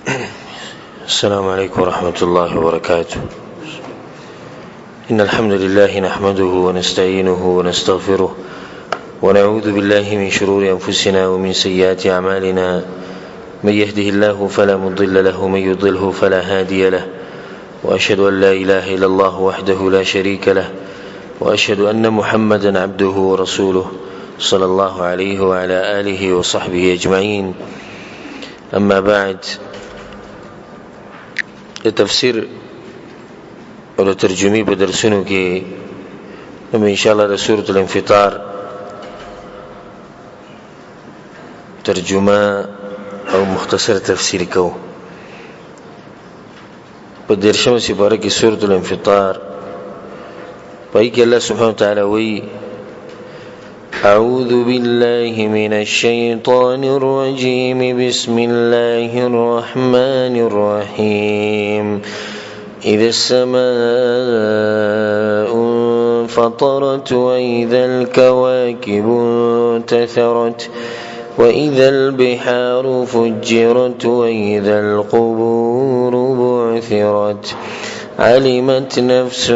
السلام عليكم ورحمة الله وبركاته. إن الحمد لله نحمده ونستعينه ونستغفره ونعوذ بالله من شرور أنفسنا ومن سيئات أعمالنا. من يهده الله فلا مضل له ومن يضلله فلا هادي له، وأشهد أن لا إله إلا الله وحده لا شريك له، وأشهد أن محمدا عبده ورسوله صلى الله عليه وعلى آله وصحبه أجمعين. أما بعد، تفسیر او ترجمه په درسونو کې ان شاء الله د سورۃ الانفطار ترجمه او مختصر تفسیر کو. په درشمه سپاره کې سورۃ الانفطار پای کې الله سبحانه وتعالى وی: أعوذ بالله من الشيطان الرجيم. بسم الله الرحمن الرحيم. إذا السماء انفطرت وإذا الكواكب انتثرت وإذا البحار فجرت وإذا القبور بعثرت علمت نفس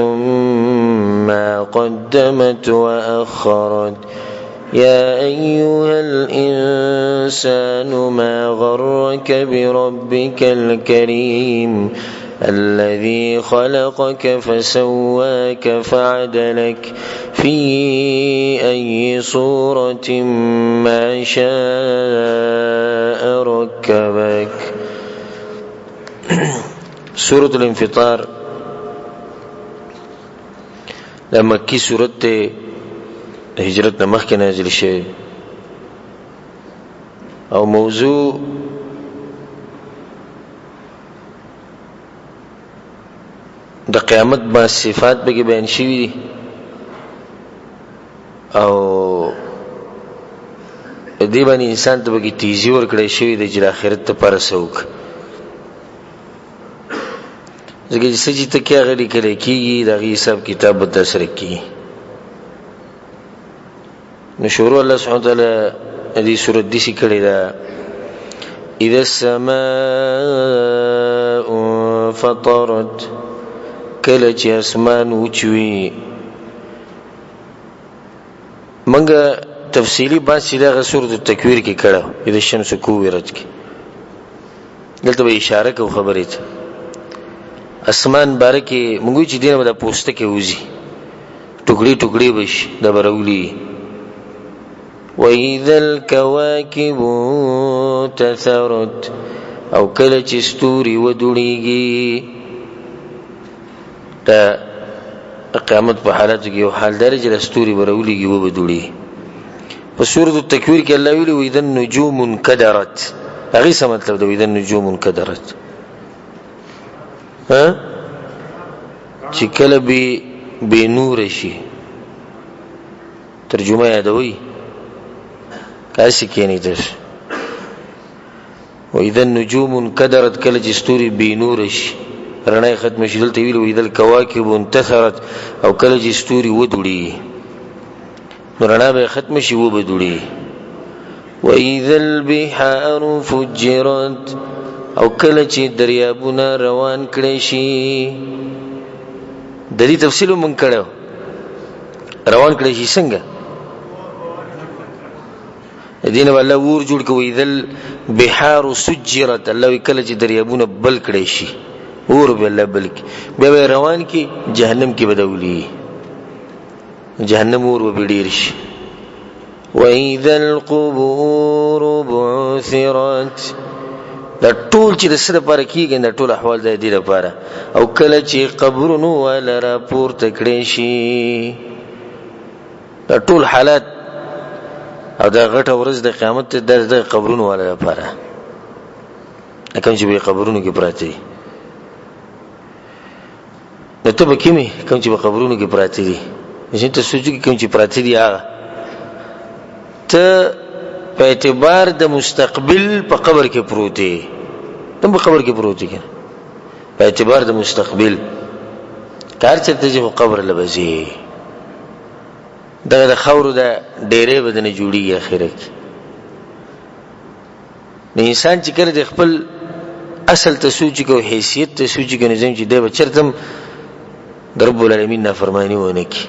ما قدمت وأخرت يا أيها الإنسان ما غرك بربك الكريم الذي خلقك فسواك فعدلك في أي صورة ما شاء ركبك. سورة الانفطار لما مکی سورت ته هجرت نمخ کې نازل شوه او موضوع د قیامت با صفات به کې بیان شوی دي او دې باندې انسان ته به کې تیزی ورکړی شوی دی چې آخرت ته پر سوک زګی سجی ته کې غړي کړي کیږي دغه حساب کتاب به تاسو کی نو شروع الله سبحانه وتعالى دې سورۃ دې شي کړي دا اذا السماء فطرت کله چې اسمان اوچوي. منګه تفصیلی بحث دغه سورۃ التکویر کې کړه اذا الشمس کوورت کې دلته به اشاره کو خبرې ته اسمان بارکه موږ چې دینه د پوسټه کې وځي ټوکړي ټوکړي بش د برولي. وَإِذَا الْكَوَاكِبُ تَثَرَتْ او کله چې ستوري ودوړيږي. دا قیامت په حالت کې یو حال درجه د ستوري بروليږي و بدوړي. په سورۃ التکویر کې الله ویلي وَإِذَا النُّجُومُ انْكَدَرَتْ. هغه څه مطلب دی وَإِذَا النُّجُومُ انْكَدَرَتْ؟ چې کله به نور شي. ترجمه یادوي کاسی کېنی تاسو. وإذا النجوم انكدرت کله چې ستوري به نور شي رڼا ختم شي. دلته ویل وإذا الكواكب انتثرت او کله چې ستوري ودوړي نو رڼا به ختم شي و بدوړي. وإذا البحار فجرت او کله چې دریابونه روان کړي شي. د دې تفصیل مونږ کړو روان کړي شي څنګه دین والله ور جوړ کوي. ذل بحار سجرت الله کله چې دریابونه بل کړي شي اور به الله بل کی به روان کی جهنم کې بدولي جهنم اور به ډیر شي. وإذا القبور بعثرت دا ټول چې د سره پر کېږي دا ټول احوال د دې لپاره. او کله چې قبرونو ولا را پورته کړي شي دا ټول حالات او دا غټه ورځ د قیامت د قبرونو ولا لپاره کوم چې به قبرونو کې پراته دي. نو ته به کومې کوم چې په قبرونو کې پراته دي چې ته سوچو کې کوم چې پراته دي هغه ته په اعتبار د مستقبل په قبر کې پروت دی. تم په قبر کې پروت دی په اعتبار د مستقبل کار چرته چې قبر لبزي دغه خاور د ډېرې بدن جوړیږي اخره کې. نو انسان چې کله د خپل اصل ته سوچ کو حیثیت ته سوچ کو نظام چې دی بچرتم د رب العالمین نافرمانی ونه کی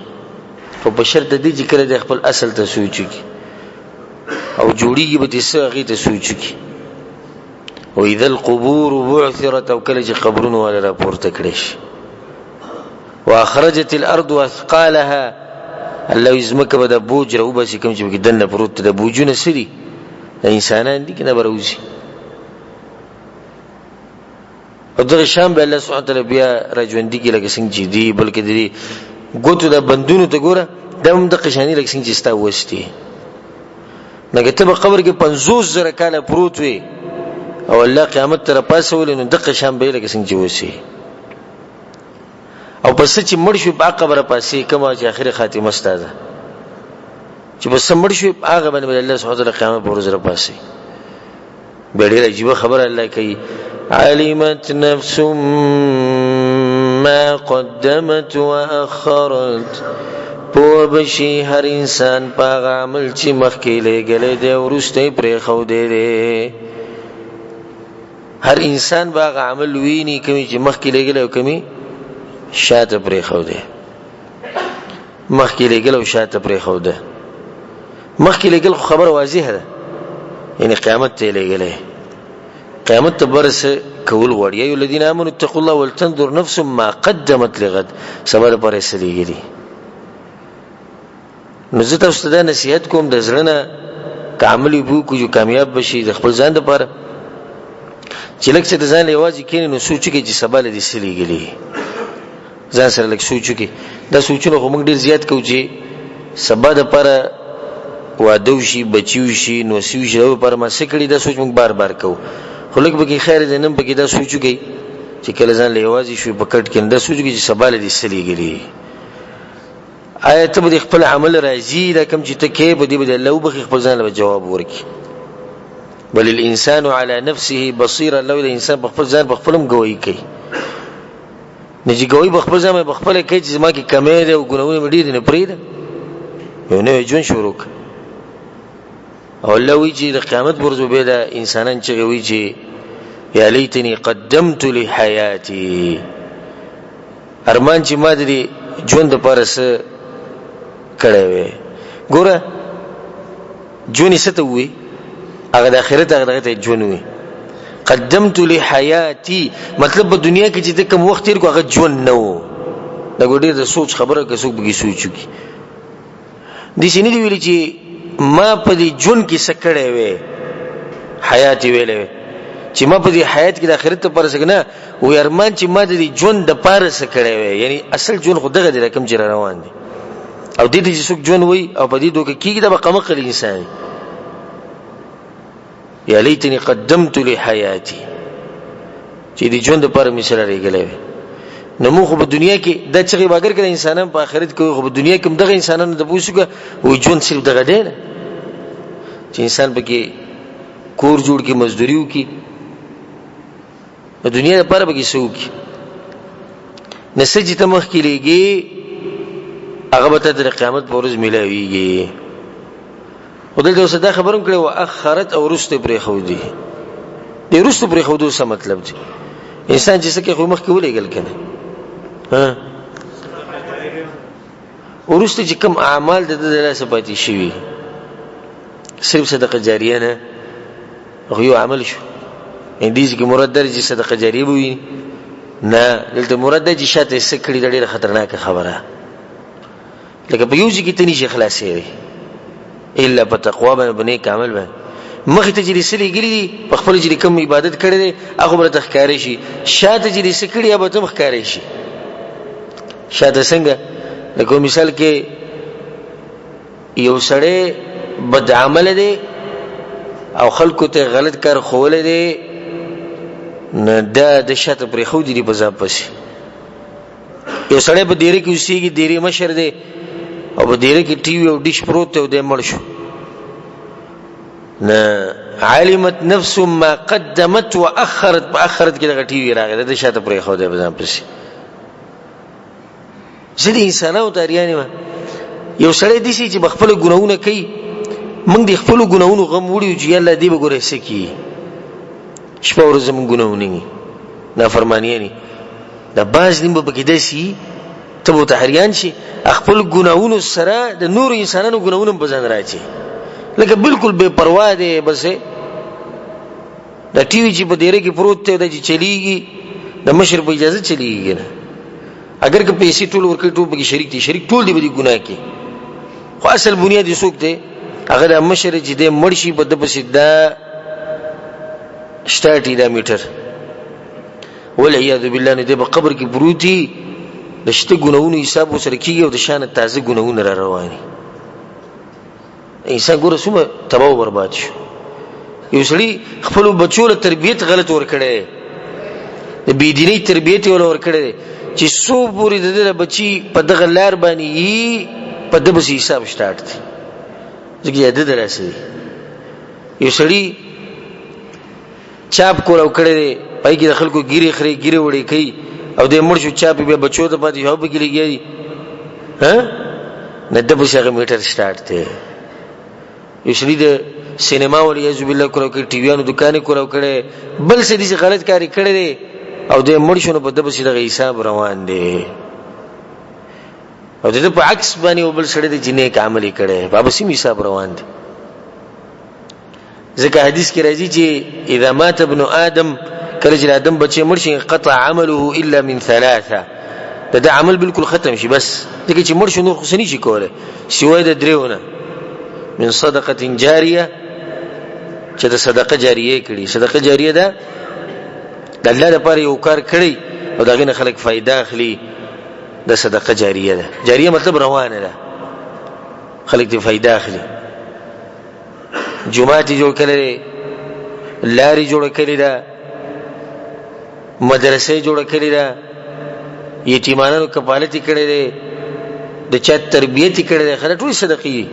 خو په شرط دی چې کله د خپل اصل ته سوچ کی او جوړیږي به دې هغه ته سوچ کی و اذا القبور بعثرت او کله چې قبرونه ولا راپورته کړي شي واخرجت الارض اثقالها الله یزمک به د بوج رو بس کوم چې دنه پروت د بوجونه سری انسانان دي کنه بروزي او دغه شام به الله سبحانه وتعالى بیا راجوندي کې لکه څنګه چې دي بلکې دي ګوتو د بندونو ته ګوره دم د قشانی لکه څنګه چې ستا وستي نګه ته په قبر کې 50,000 کاله پروت وي او الله قیامت تر پاسول نو دغه شام به لکه څنګه چې وسی او پس چې مړ شو په قبر پاسې کما چې اخر خاتمه ستاده چې بس مړ شو هغه باندې الله سبحانه وتعالى قیامت پر ورځ را پاسې ډېر عجیب خبره الله کوي علمت نفس ما قدمت واخرت په بشي هر انسان په عمل چې مخکې لګلې دی ورسته پرې خو دی هر انسان باغ عمل ویني کوي چې مخکې لګل او کوي شاته پرې خو ده مخکې لګل او شاته پرې خو ده مخکې لګل خبر واضحه ده یعنی قیامت ته لګلې قیامت ته برسه کول غوړی ای الذين امنوا اتقوا الله ولتنظر نفس ما قدمت لغد صبر پر سلیږي نو زه تاسو ته نصیحت کوم د زړه کامل بو کو جو کامیاب بشي د خپل ځان لپاره چې لکه څه د ځان لوازي کینې نو سوچ کې چې سبا لدی سلیږي ځان سره لکه سوچ کې دا سوچونه خو موږ ډیر زیات کوو چې سبا د لپاره واده شي بچیو شي نو سیو شي لپاره ما سکړی دا سوچ موږ بار بار کوو خو لکه به کې خیر دې نن به کې دا سوچو کې چې کله ځان لوازي شو په کټ کې دا سوچ کې چې سبا لدی سلیږي آیت به خپل عمل راځي دا کوم چې ته کې به دې به الله وبخي خپل ځان له جواب ورکړي بل الانسان على نفسه بصير لو الانسان بخپل ځان بخپلم گوئی کوي نجی گوئی بخپل ځان بخپل کوي چې ما کې کمې ده او ګناونه مډې نه پریده یو نه جون شروع او الله وی چې د قیامت ورځ به دا انسانان چې وی چې یا لیتنی قدمت لحیاتی ارمان چې ما دې ژوند لپاره څه کړی وې ګوره ژوند څه ته وی هغه د آخرت هغه ته ژوند وي قدمت لحیاتی مطلب په دنیا کې چې کوم وخت تیر کو هغه ژوند نه و دا ګوډې د سوچ خبره کې څوک بږي سوچو کی د شینې دی ویل چې ما په دې ژوند کې سکړې وې حیات ویلې چې ما په دې حیات کې د آخرت پر سګنه و ارمان چې ما د دې ژوند د پاره سکړې وې یعنی اصل ژوند خو دغه د رقم چې روان دي او دې چې څوک ژوند وي او په دې دوه کې د بقمقل انسان یا لیتنی قدمت لحیاتی چې دې ژوند پر مثال راګلې نو موږ په دنیا کې د چغې باګر کړه انسانان په آخرت کې خو په دنیا کې دغه انسانانو د پوښتنه او ژوند صرف دغه دی چې انسان پکې کور جوړ کې مزدوریو کې په دنیا لپاره پکې سوق نسج ته مخ کې لګي هغه به د قیامت په ورځ ملایويږي ودلته اوس دا خبرم کړي واخرت او رسته پرې خو دي د رسته پرې خو څه مطلب دی انسان چې څه کې خو مخ کې ولېګل کنه ها ورسته چې کوم اعمال د لاسه پاتې شي صرف صدقه جاریه نه خو یو عمل شو اندیز کې مراد درجه صدقه جاریه وي نه دلته مراد د شاته سکړي د ډېر خطرناک خبره لکه په یو ځکه ته نشي خلاصې الا بتقوا باندې عمل باندې مخ ته چې رسلي ګلې په خپل چې کوم عبادت کړي دي هغه بل تخکاري شي شاته چې رسکړي یا به تم ښکاري شي شاته څنګه لکه مثال کې یو سړی بد عمل دی او خلکو ته غلط کار خوول دي نه د شاته پرې خو دي په ځاب پسې یو سړی په ډیره کې اوسېږي ډیره مشر دی او په ډیره کې ټي وي او ډیش پروت او د مړ شو نه علمت نفس ما قدمت واخرت کې دغه ټي وي راغله د شاته پرې خو دي په ځاب پسې ځدې انسانو تاریانه ما یو سړی دي چې بخپل ګناونه کوي موږ د خپل ګناونو غم وړو چې الله دې وګوري سکی شپه ورځ موږ ګناونه نافرمانیانی دا باز نیم به کې داسي ته به تحریان شي خپل ګناہوں سره د نور انسانانو ګناہوں په ځان راځي لکه بالکل بے پروا دی بس دا ټي وي چې په ډیره کې پروت دی د چلیږي د مشر په اجازه چلیږي نه اگر که پیسې ټول ورکړي ټول به شریک دي شریک ټول دی به ګناه کې خو اصل بنیاد یې څوک دی هغه د مشر چې د مرشي په د پسې دا شتاټي دا میټر والعیاذ بالله نه دی په قبر کې پروتي د شته ګناہوں حساب وسره کیږي او د شان تازه ګناہوں را رواني انسان ګوره څومره تباہ او برباد شو یو سړي خپل بچو له تربیت غلط ورکړي د بيدینی تربیت ورکړي چې سو پوری د بچي په دغه لار باندې په دغه حساب سٹارټ دي ځکه د دراسي یو سړي چاپ کول کړي پای کې د خلکو ګيري خري ګيري وړي کوي او د مرشو چاپ به بچو ته پاتې هو بګلېږي ها نه د بشغه میټر سٹارټ دی یو سړي د سینما ولې عزب الله کولو کې ټي ویانو دکانې کولو کړي بل څه دي غلط کاری کړي دي او د مرشو په دبه سي د حساب روان دي او د په عکس باندې وبل سړي د جنې عملي کړي بابا سي حساب روان دي ځکه حدیث کې راځي چې اذا مات ابن ادم کله چې ادم بچي مرشي قطع عمله الا من ثلاثه دا عمل بالکل ختم شي بس دغه چې مرشي نور خصني شي کوله سوای د دریونه من صدقه جاریه چې د صدقه جاریه کړي صدقه جاریه ده د الله لپاره یو کار کړي او دغه نه خلک فائدہ اخلي د صدقه جاریه ده جاریه مطلب روانه ده خلک دې فائدہ اخلي جمعه جوړ کړي لاري جوړ کړي ده مدرسې جوړ کړي ده یتیمانو کفالت کړي ده د چا تربیت کړي ده خلک ټول صدقې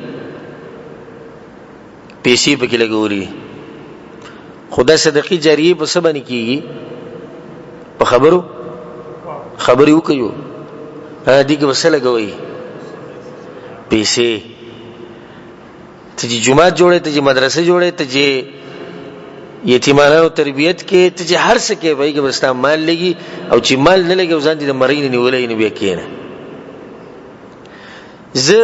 پیسې پکې لګوري خدا صدقې جاریه په څه باندې کیږي په خبرو وکيو دي کې وسه لګوي پیسې ته چې جمعه جوړه ته چې مدرسه جوړه ته چې یتیمانو تربیت کې ته چې هر څه کې وایي کې بستا مال لګي او چې مال نه لګي ځان دې مرین نیولې نه بیا کېنه زه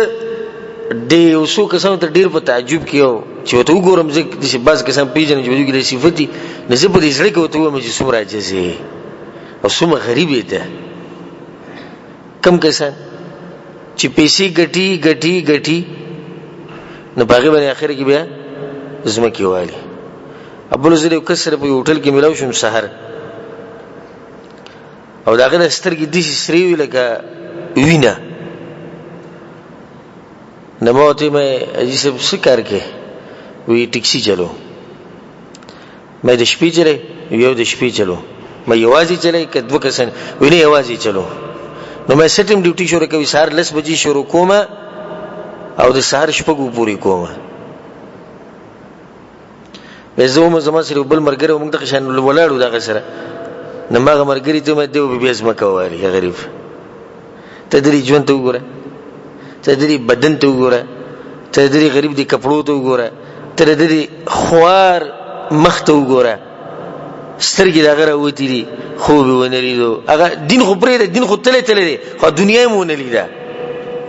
د اوسو کسانو ته ډیر په تعجب کېو چې وته وګورم چې بعض کسان پیژنې چې دوی له صفاتي نسبت په دې سره کې وته و چې څومره عاجزي او څومره غریب ده کم کسان چې پیسې ګټي نه باغې باندې اخر کې بیا زما کې والی ابل زری کسر په هوټل کې ملاو شم سحر او داغه سترګې د سری وی لکه وینا نموته مې اجي سب سکار کې وی ټیکسي چلو مې د شپې چلے یو د شپې چلو مې یوازې چلے کدو کسان ویني یوازې چلو نو مې سټیم ډیوټي شروع کوي سهار 10 بجې شروع کوم او د سهار شپږو پوری کوم زه زما سره بل مرګره موږ د خشان ولاړو دغه سره نماغه مرګري ته مې دیو بیا زما کوالي غریب تدری ژوند ته وګوره تدری بدن ته وګوره تدری غریب دي کپړو ته وګوره تدری خوار مخ ته وګوره سترګې دغه راوتی دي خوب ونه لیدو هغه دین خو پرې دین خو تله دي خو دنیا مو نه لیدا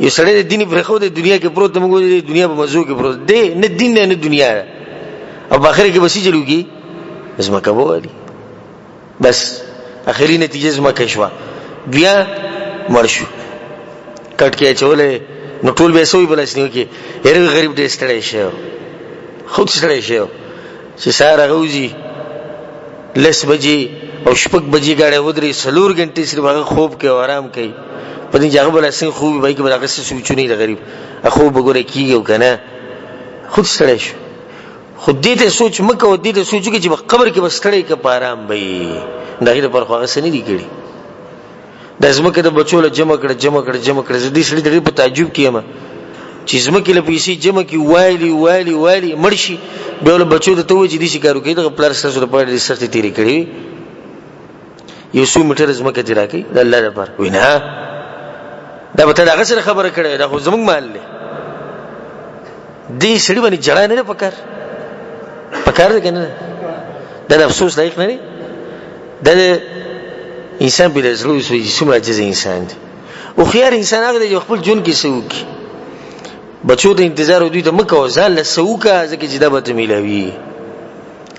یو سړی د دین پر خو د دنیا کې پروت موږ د دنیا په مزو کې پروت دی نه دین نه دنیا او په اخر کې بسې چلوږي زما کوالي بس اخري نتیجه زما کښوا بیا مرشو کټ کې چولې نو ټول به سوې بلاسنیو کې هر غریب دې ستړی شو خود ستړی شو چې ساره غوځي لس بجې او شپږ بجې غاړه ودري سلور غنټې سره هغه خوب کې آرام کوي په دې ځای بلاسنی خوب وای کې بلغه څه سوچونی غریب اخو وګوره کیږي کنه خود ستړی شو خود دې ته سوچ مکه دې ته سوچ کې چې په قبر کې بس ستړی کې په آرام وي دغه پر خو غسنی دي کړي د زمکه د بچو له جمع کړ زدي سړي د په تعجب کیما چې زمکه له پیسې جمع کی وایلی مرشي به له بچو د توې چې دي شکارو کوي د پلار سره په دې سره تیری کړی یو سو میټر زمکه دی راکې د الله لپاره وینا دا به ته هغه سره خبره کړې دا خو زموږ مال له دې سړي باندې جړا نه پکار ده کنه دا افسوس لایق نه دی دا انسان بل زړه وسوي څومره عاجز انسان دی. او خيار انسان هغه دی خپل جون کې سوکي بچو ته انتظار ودی ته مکه ځان له سوکا ځکه چې دا به ملوي.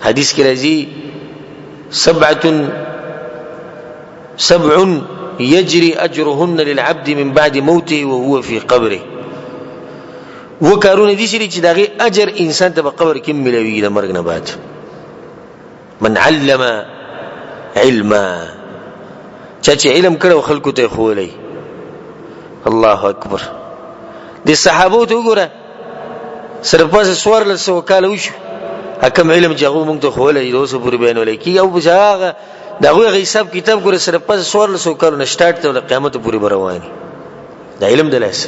حدیث کې راځي سبع يجري اجرهن للعبد من بعد موته وهو في قبره. وکارونه دي چې دغه اجر انسان ته په قبر کې ملوي د مرګ نه بعد. من علم علما چې علم کړو خلکو ته خولای. الله اکبر. د صحابو ته وګوره سره پاسه سوار له سو کال وشو حکم علم جغو مونږ ته خولای دوسه پوری بیانولای کی او بشاغه دغه حساب کتاب ګوره سره پاسه سوار له سو کال نشټارټ ته قیامت پوری برواني. د علم دلاس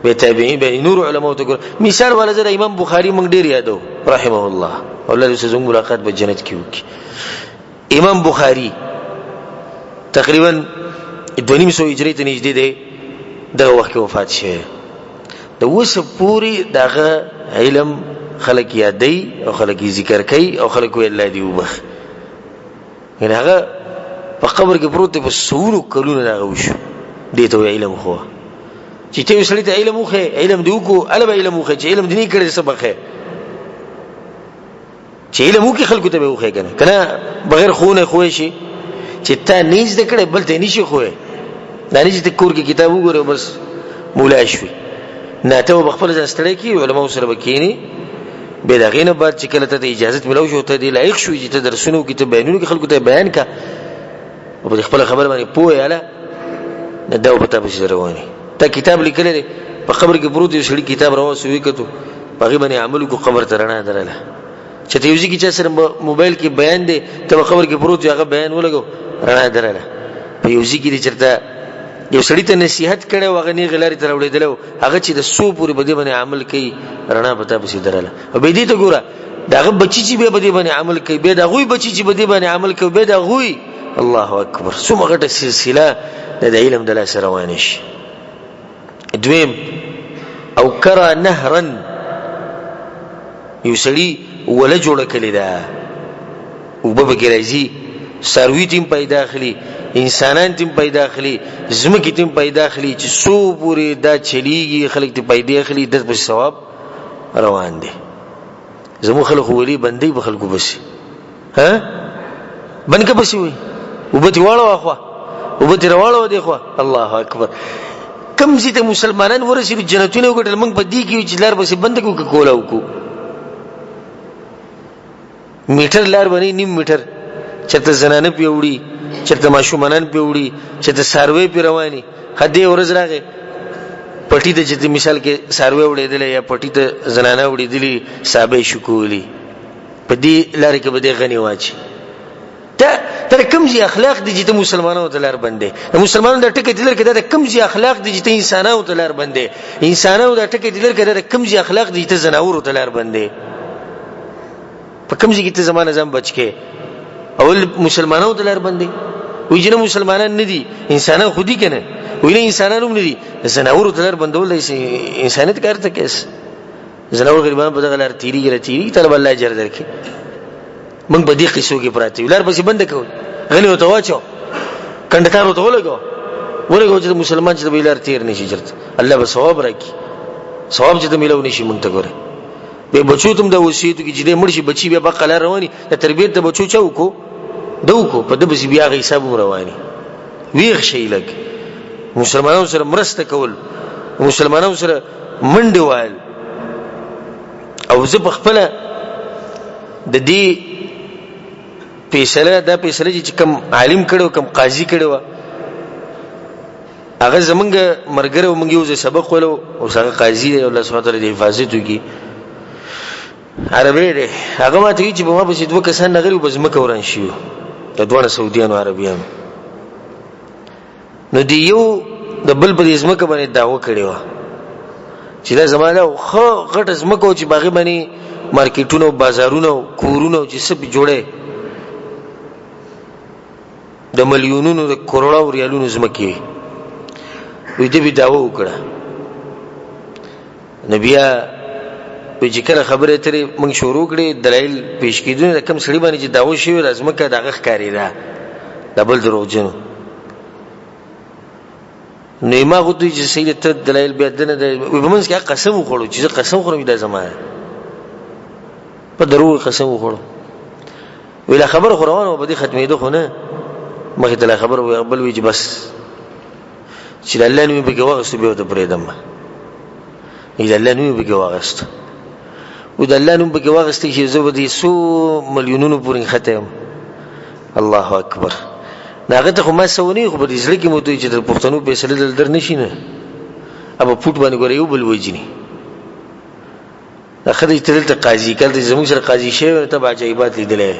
به تابعین به نور علماء ته ګوره مثال ولا زره امام بخاری مونږ ډیر یادو رحمه الله او الله دې زموږ ملاقات په جنت کې وکي. امام بخاری تقریبا 200 هجری ته نږدې دی دغه وخت وفات شوی. د وسه پوری دغه علم خلک یادای او خلک ذکر کوي او خلک وی الله دی وبخ. یعنی هغه په قبر کې پروت په سورو کلونه دغه وشو دې ته علم خو چې ته وسړی ته علم وخه علم دی وکړو البه علم وخه چې علم دی نه کړی سبق ہے چې علم وکي خلکو ته وخه کنه بغیر خونه خوې شي چې تا نیز د کړه بل ته نشي خوې دا نه چې ته کور کې کتاب وګوره بس مولا شوي نه ته بخپل ځان ستړی کی علماء سره وکینی به دا غینه بعد چې کله ته اجازه ملو شو ته دی لایق شوې چې ته درسونه کې ته بیانونه کې خلکو ته بیان کا او په خپل خبر باندې پوهه اله نه دا پته به رواني ته کتاب لیکل دی په خبر کې پروت یو شړی کتاب راوسوي کته په باندې عمل کو خبر ترانه دراله چې ته یوځي کې چې سره موبایل کې بیان دی ته په خبر کې پروت هغه بیان ولګو رانه دراله په یوځي کې چرته یو سړی ته نصيحت کړي وغه نه غلاري تر وړېدل هغه چې د سو پوری بده باندې عمل کوي رڼا پتا پسې دراله او به دې ته ګوره داغه بچی چې به بده باندې عمل کوي به دغه بچی چې بده باندې عمل کوي به دغه الله اکبر څومره غټه سلسله د علم د لاس روانه شي. دویم او کرا نهرا یو سړی ولا جوړ کړي دا او به ګرځي سروي تیم پیدا خلی انسانان تیم پیدا خلی زمکی تیم پیدا خلی چې سو پوری دا چلیږي خلک ته پیدا خلی د په ثواب روان دي. زمو خلک ولی بندي به خلکو بس ها بنګه بس وي وبتی واړو اخوا وبتی راواړو دی خو الله اکبر. کم زیته مسلمانان ورسې جنتونه وګټل موږ په دې کې چې لار بس بند کو کولاو کو میټر لار باندې نیم میټر چته زنانه پیوړي چته ماشومانان پیوړي چته سروي پی رواني هدي ورځ راغې پټي ته چې مثال کې سروي وړېدل یا پټي ته زنانه وړېدلې صاحب شکولي په دې لار کې به دې غني واچي ته تر کوم ځای اخلاق دي چې مسلمانانو ته لار باندې مسلمانانو د ټکي دلر کې د کوم ځای اخلاق دي چې انسانانو ته لار باندې انسانانو د ټکي دلر کې د کوم ځای اخلاق دي چې زناورو ته لار باندې په کوم ځای کې ته زمانه ځم بچ کې اول مسلمانانو ته لار باندې وی جن مسلمانان نه دي انسانان خودي کنه وینه انسانانو نه دي زناورو ته لار باندول انسانیت کار ته کیس زناور غریبان په دغه لار تیری طلب الله اجر درکې موږ په دې قصو کې پراته ولر پسې بند کوي غنی وته واچو کندکار وته ولګو چې مسلمان چې به لار تیر نشي چرته الله به ثواب راکړي ثواب چې ملو نشي مونږ ته ګوره به بچو تم د وصیت کې چې دې مرشي بچي به بقله رواني د تربيت د بچو چوکو دوکو په دې بیا غي حساب رواني ویښ شي لګ مسلمانانو سره مرسته کول مسلمانانو سره منډه وایل او زه په خپل د دې فیصله چې کم عالم کړو کم قاضي کړو هغه زمونږ مرګره مونږ یو سبق ولو او هغه قاضي دی الله سبحانه وتعالى د حفاظت وکي عربي دی هغه ماته چې په ما په دوه کسان نغري وبزمکه وران شي د دوه سعودیانو عربيانو نو دی یو د بل په ځمکه باندې داوا کړی و چې دا زمانه خو غټ ځمکه چې باغی باندې مارکیټونو بازارونو کورونو چې سب جوړه د ملیونونو د کروڑو ریالونو ځمکه وي دې به داوا وکړه نبیا په ذکر خبره ترې موږ شروع کړې دلایل پیش کیدونه کم سړي باندې چې داوا شوی رزمکه دغه ښکاری ده دبل دروغجن نو ما غوډي چې سید ته دلایل بیا دنه د وبمنس کې قسم وخورو چې قسم خورم دا زمانه په درو قسم وخورو ویلا خبر قرآن په دې ختمېده خو نه مخې ته خبر وي بل وی چې بس چې الله نوم به واغست به ته پرېدم اې الله نوم به واغست و د الله نوم به واغست چې زه به سو مليونونو پورې ختم الله اکبر ناغه ته خو ما سونی خو په دې ځل کې مو ته چې د پښتنو په سره در نشي نه ابا پټ باندې ګورې یو بل وځنی اخر دې تل ته قاضي کله زموږ سره قاضي شوی ته عجایبات لیدلې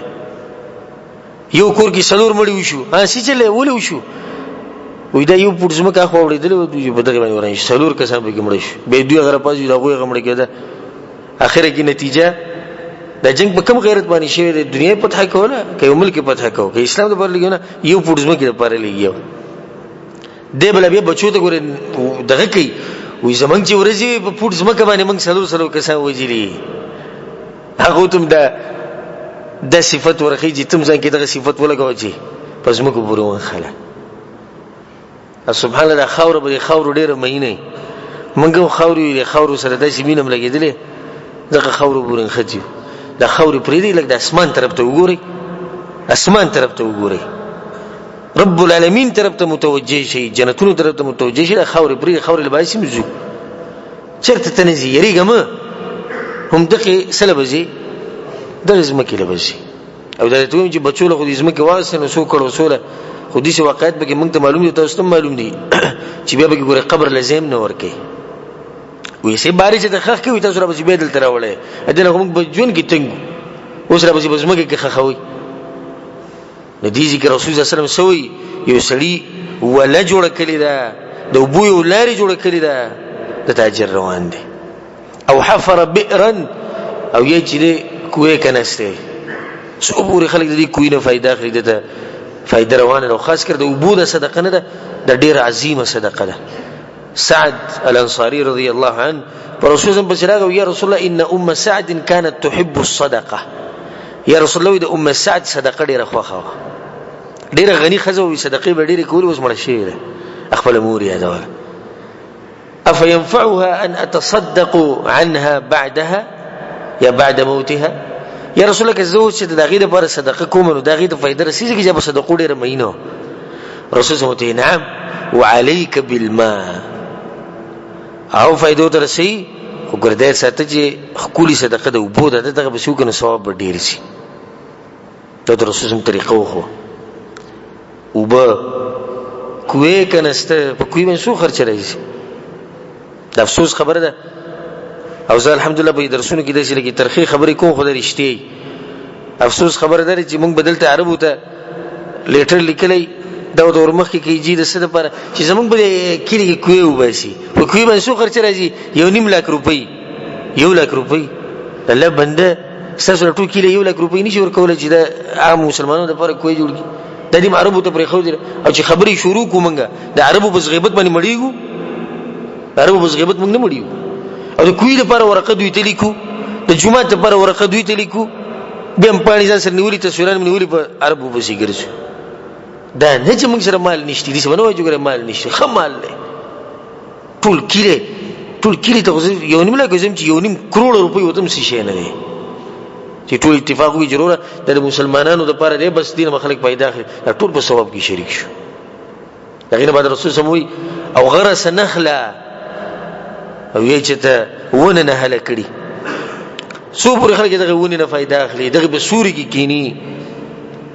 یو کور کې سلور مړی وشو سې چلې ولې وشو وې دا یو پټ زما کا خو وړېدل دوی په دغه باندې ورنه سلور کسان به کې مړ شو به دوی غره پاز دا غوي غمړ کېده اخر کې نتیجه د جنگ په کم غیرت باندې شوی د دنیا په فتح کوله کې ملک په فتح کوله کې اسلام د پر لګونه یو پټ زما کې د پاره لګیو دې بل بیا بچو ته ګور دغه کوي وې زمنګ چې ورځي په پټ زما کې باندې موږ سلور کسان وځي هغه تم د صفت ورخی چې تم ځان کې دغه صفت ولګو چې پس موږ ګورو خلا سبحان الله خاور به خاور ډیره مهینه موږ خاور سره د سیمینم لګیدلې دغه خاور ورن خجو د خاور پرې دی لکه د اسمان طرف ته وګوري اسمان طرف ته وګوري رب العالمین طرف ته متوجه شي جنتونو طرف ته متوجه شي د خاور پرې خاور لباسي مزو چرته تنزي یریګم هم دغه سلبزي د زمکه لباسي او دا ته چې بچو له خو د زمکه واسه نو سو کړو سوله خو دې واقعیت به موږ ته معلوم دي تاسو ته معلوم دي چې بیا به ګوره قبر لازم نه ورکه وې سي باري چې د خخ کې تاسو را به بدل تراولې اته موږ به جون کې تنګ اوس را به زمکه کې خخوي د دې ذکر رسول الله صلی الله علیه وسلم سوی یو سړی ولا جوړ کړی دا د ابو یو لاري جوړ کړی دا د تاجر روان دي او حفر بئرا او یې چې کوی کنهسته څو پوری خلک دې کوی نه فائدہ اخلي دته فائدہ روانه او خاص کر د ابو د صدقه نه ده د ډیر عظیمه صدقه ده سعد الانصاري رضی الله عنه پر رسول الله بشراغه یا رسول الله ان ام سعد كانت تحب الصدقه یا رسول الله د ام سعد صدقه ډیره خوخه ډیره غنی خزه وي صدقه به ډیره کول اوس مړ شي خپل مور یا دا افينفعها ان اتصدق عنها بعدها یا بعد موتها یا رسول الله زوج چې دغه د پر صدقه کوم نو دغه د فائدہ رسیږي چې به صدقه ډیره مینو رسول الله ته نعم وعليك بالماء او فائدو تر سي خو ګرځي ساته چې خولي صدقه د وبو دغه به شو کنه ثواب ډیر شي ته د رسول الله طریقو خو وب کوی کنهسته په کوی باندې سو خرچ راځي د افسوس خبره ده او زه الحمدلله به درسونه کې د شي لګي ترخی خبرې کوم خو درشتي افسوس خبره ده چې موږ بدلته عربو ته لیټر لیکلای دا د ورمخ کې کیږي د څه لپاره چې زمونږ به کلی کوی وباسي په کوی باندې سو خرچ راځي 1.5 لک روپۍ 1 لک روپۍ الله بنده ساسو ټو کلی 1 لک روپۍ نشي ورکول چې د عام مسلمانانو لپاره کوی جوړ کی د دې عربو ته پرې خو دي او چې خبرې شروع کومنګ د عربو بس غیبت باندې مړیږو عربو بس غیبت موږ نه مړیږو او د کوی لپاره ورقه دوی ته لیکو د جمعه لپاره ورقه دوی ته لیکو بیا په ځان سره نیولې تصویرونه نیولې په عربو بس ګرځي دا نه چې موږ سره مال نشته دي څه نو وایو ګره مال نشته خمال له ټول کلی ته یو نیم لکه زم چې 1.5 کروڑ روپۍ وته مې شي نه دي چې ټول اتفاق وي ضروره د مسلمانانو لپاره دی بس دین مخالک پیدا اخلي ټول په ثواب کې شریک شو دغه بعد رسول سموي او غرس نخله او یې چې ته ونه نه هله کړی سو پر خلک دغه ونه نه فائدہ اخلي دغه به سوري کې کینی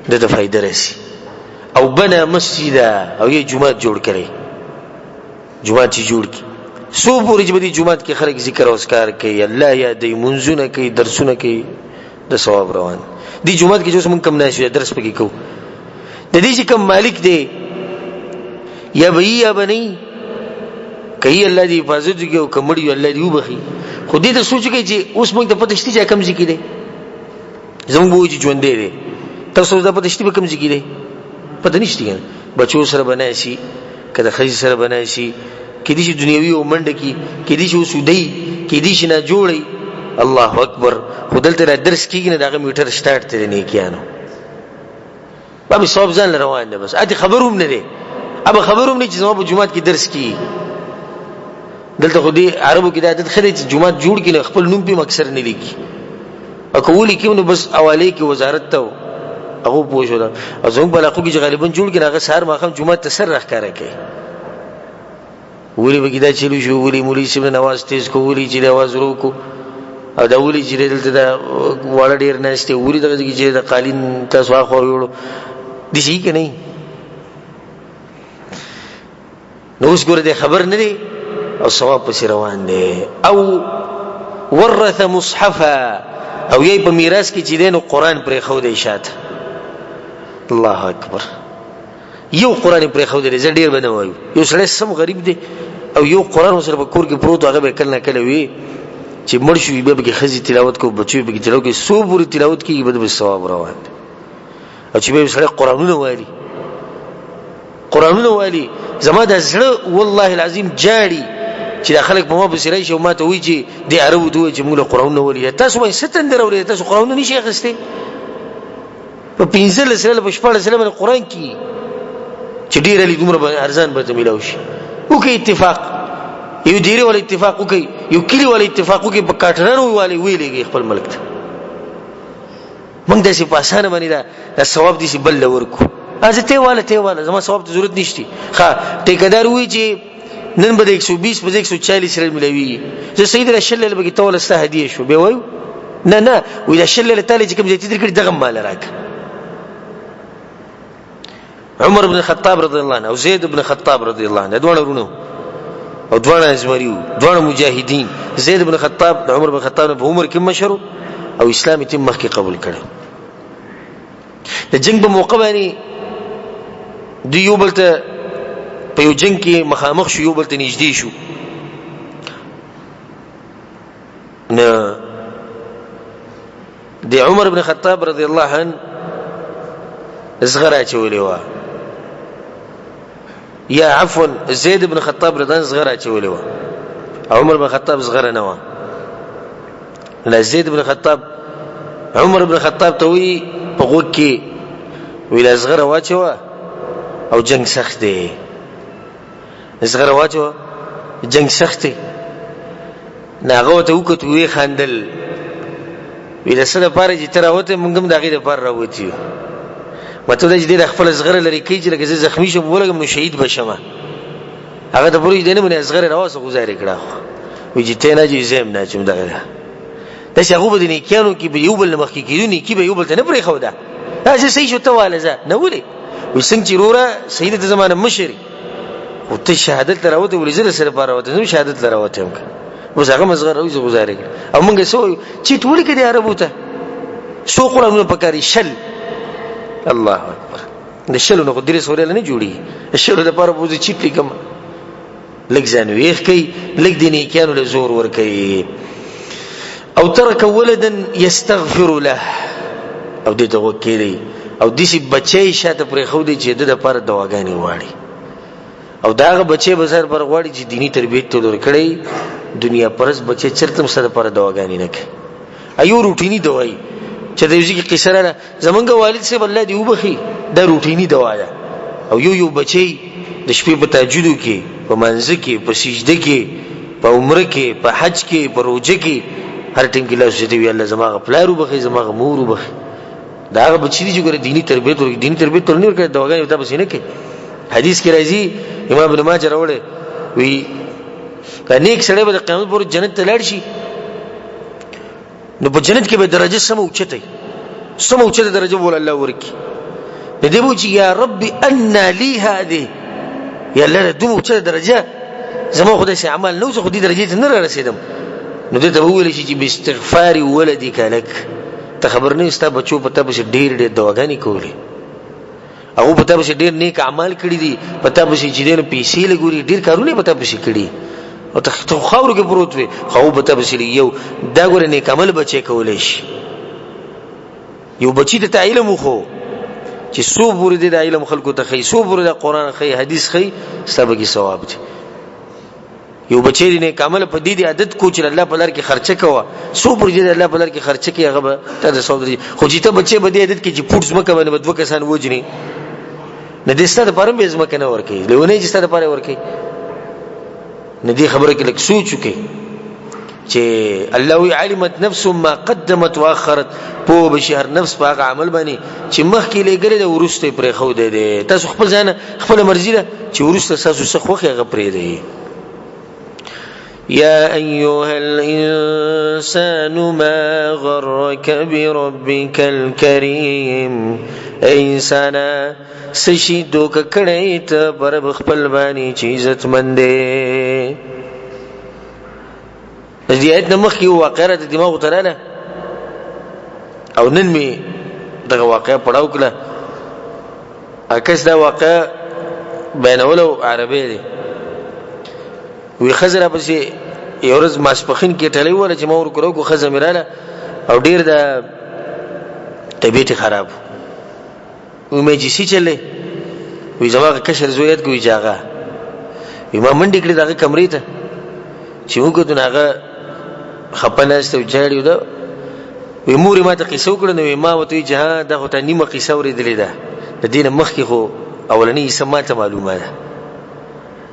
دغه فائدہ راسي او بنا مسجد او یې جمعه جوړ کړي جمعه چې جوړ کړي سو پوری چې په دې جمعه کې خلک ذکر او اسکار کوي الله یادې منځونه کوي درسونه کوي د ثواب روان دي جمعه کې چې موږ کم نه شو درس پکې کو د دې چې کم مالک دی یا وی یا بني کوي الله دې حفاظت کوي او کمړي الله دې وبخي خو دې ته سوچ کوي چې اوس موږ د پته شتي چې کم ذکر دي زموږ وو چې ژوند دی تاسو د پته شتي به کم ذکر دي پته نشته بچو سره بنای شي کله خځې سره بنای شي کې دې دنیوي او منډه کې دې شو سودی کې دې شنه جوړي الله اکبر خدلته درس کېږي نه دغه میټر سٹارټ ته نه کیانو به ثواب ځان روان ده بس اته خبروم نه دي اب خبروم نه چې زما په جمعات کې درس کی دلته خو دې عربو کې د عادت خلک چې جمعات جوړ کړي خپل نوم په اکثر نه لیکي او کولی کې نو بس حواله کې وزارت ته هغه پوښتنه ده او زموږ بلاخو کې غالبا جوړ کړي هغه سحر ماخم جمعات ته سر راخاره کوي ولی بګیدا چلو شو ولی مولوی سیمه نواز تیز کو ولی چې आवाज وروکو او دا ولی چې دلته دا وړ ډیر نهسته ولی دغه چې د قالین تاسو واخو وړو دي شي کې نه نو اوس ګوره دې خبر نه دی او ثواب پس روان دی او ورث مصحفا او یې په میراث کې چې دینو قران پرې خو دی شاته الله اکبر یو قران پرې خو دی زه ډیر بنوي یو سړی سم غریب دی او یو قران سره په کور کې پروت هغه به کله کله وی چې مړ شوی به کې خزي تلاوت کو بچو به کې تلاوت کې سو پوری تلاوت کې به ثواب روان دی او چې به سړی قرانونه والی زما د زړه والله العظیم جاړي چې داخلك په ما بصیرای شو ما ته وی چې د عربو دوی چې موږ قران ولې تاسو وایي ستندر ولې تاسو قران نه شي غسته په 15 سره په 14 سره قران کې چې ډیر لري دومره ارزان به ملاوي شي او کې اتفاق یو ډیر ول اتفاق کوي یو کلی ول اتفاق کوي په کاټرانو والی ویلېږي خپل ملک ته موږ د سی پاسانه باندې دا ثواب دي چې بل ورکو ازته والا زما ثواب ته ضرورت نشته ښا ټیکدار وی چې نن به 120 به 140 سره ملوي زه سید رسول الله بګی تول سته هدیه شو به وای نه وی رسول الله تعالی چې کوم ځای تدریک دغه مال راک عمر بن الخطاب رضی الله عنه او زید بن الخطاب رضی الله عنه دوه ورونو او دوه ازمریو دوه مجاهدین زید بن الخطاب عمر بن الخطاب په عمر کې مشهور او اسلامي تیم مخکې قبول کړي د جنگ په موقع باندې دیو بلته په یو جنگ کې مخامخ شو یو بلته نږدې شو نه د عمر بن الخطاب رضی الله عنه زغرا چولې و یا عفوا زید بن الخطاب رضی الله عنه زغرا چولې و عمر بن الخطاب زغرا نه و لا زید بن الخطاب عمر بن الخطاب توي په غوږ کې ویل زغرا واچو او جنگ سخت دی زغرا واچو جنگ سخت دی ناغه ته وکړو وی خندل ویل سره پاره چې تراوته مونږ هم دغه لپاره راوتی مته دې د خپل زغره لري کی چې لکه زخمی شم ولګم نو شهید بشم هغه د پوری دینه باندې زغره راوسه گزارې کړه وی چې ته نه چې زم نه چم دغه د شغو بدني کانو کې به یو بل مخ کې کیدونی کې به یو بل ته نه پرې خو ده دا چې صحیح شو ته والزه نه ولي وسنګ چې روره سیده زمانه مشري او ته شهادت لراوته ولې زره سره پاروته نو شهادت لراوته هم اوس هغه مزغره روزه گزارې او موږ سو چې ټول کې د عربو ته سو قرانونه پکاري شل الله اکبر د شلو نو درې سورې نه جوړي شلو د پاره بوزي چیټ لیکم لګ ځانو یې کوي لګ دیني کانو له زور ور کوي او ترک ولدا یستغفر له او دې ته وکړي او دسی بچي شاته پرې خو دي چې د لپاره دواګانی واړي او داغه بچي بسر پر غواړي چې دینی تربیت ته لور کړي دنیا پرس بچي چرته سره پر دواګانی نه کوي ایو روټینی دوايي چې د یوځي قصه را زمونږ والد صاحب الله دی وبخي دا روټینی دوا ده او یو بچي د شپې په تهجد کې په منځ کې په سجده کې په عمره کې په حج کې په روزه کې هر ټیم کې لاسو دی الله زماغه پلارو بخي زماغه مورو بخي دا بچی دي چې ګره دینی تربیت ورکړي دینی تربیت ورنه ورکړي دواګانې وتا بس نه کوي حدیث کې راځي امام ابن ماجه راوړي وی کنيک سره به قیامت پر جنت ته لاړ شي نو په جنت کې به درجه سم اوچته درجه ول الله ورکی دې بو چې یا رب ان لي هذه یا الله دوم اوچته درجه زما خدای سي عمل نو زه خدای درجه ته نه رسیدم نو دې ته ویل شي چې باستغفار ولدک لك ته خبر نه استا بچو پته به ډیر دواګانی کولی او پته به ډیر نیک اعمال کړی دي پته به چې ډیر پیسې لګوري ډیر کارونه پته به کړی او ته خاورو کې پروت وي خو پته به یو دا ګور نیک عمل بچي کولای شي یو بچی ته علم خو چې سو پورې د علم خلکو ته خي سو پورې د قران خي حديث خي سبا کې ثواب دي یو بچی نه کامل په دې عادت کو چې الله په لار کې خرچه کوه سو پورې د الله په لار کې خرچه کوي هغه ته د ثواب دي خو چې ته بچي په دې عادت کې چې پورس مکه باندې بدو کسان وجني نه دې ستاسو لپاره به زما کنه ورکي لونه چې ستاسو لپاره ورکي نه دې خبره کې لک سوچ وکي چې الله علمت نفس ما قدمت واخرت په بشهر نفس په عمل باندې چې مخکې لګره د ورسته پرې خو دې تاسو خپل ځان خپل مرزي ده چې ورسته تاسو څه خوخه غپرې دی يا أيها الإنسان ما غرك بربك الكريم إنسانا سشدوك كريت برب خپل باني چې عزت مند دی دې آیت نمخ کې واقعه د دماغ تراله او نن می دغه واقعه پړاو کړه اکس دا واقعه بینولو عربی دی وی خزر پسې یو ورځ ماسپخین کې ټلې وله چې مور کړو کو خزه میراله او ډیر د طبيعت خراب وی مې چې سي چلې وی زما کشر زویت کوي جاغه وی ما منډې کړې دغه کمرې ته چې موږ ته هغه خپناست او جاړیو دا وی مور ما ته قصه وکړه نو ما وته جهان دغه ته نیمه قصه ورېدلې ده د دین مخکې خو اولنی سماته معلومه ده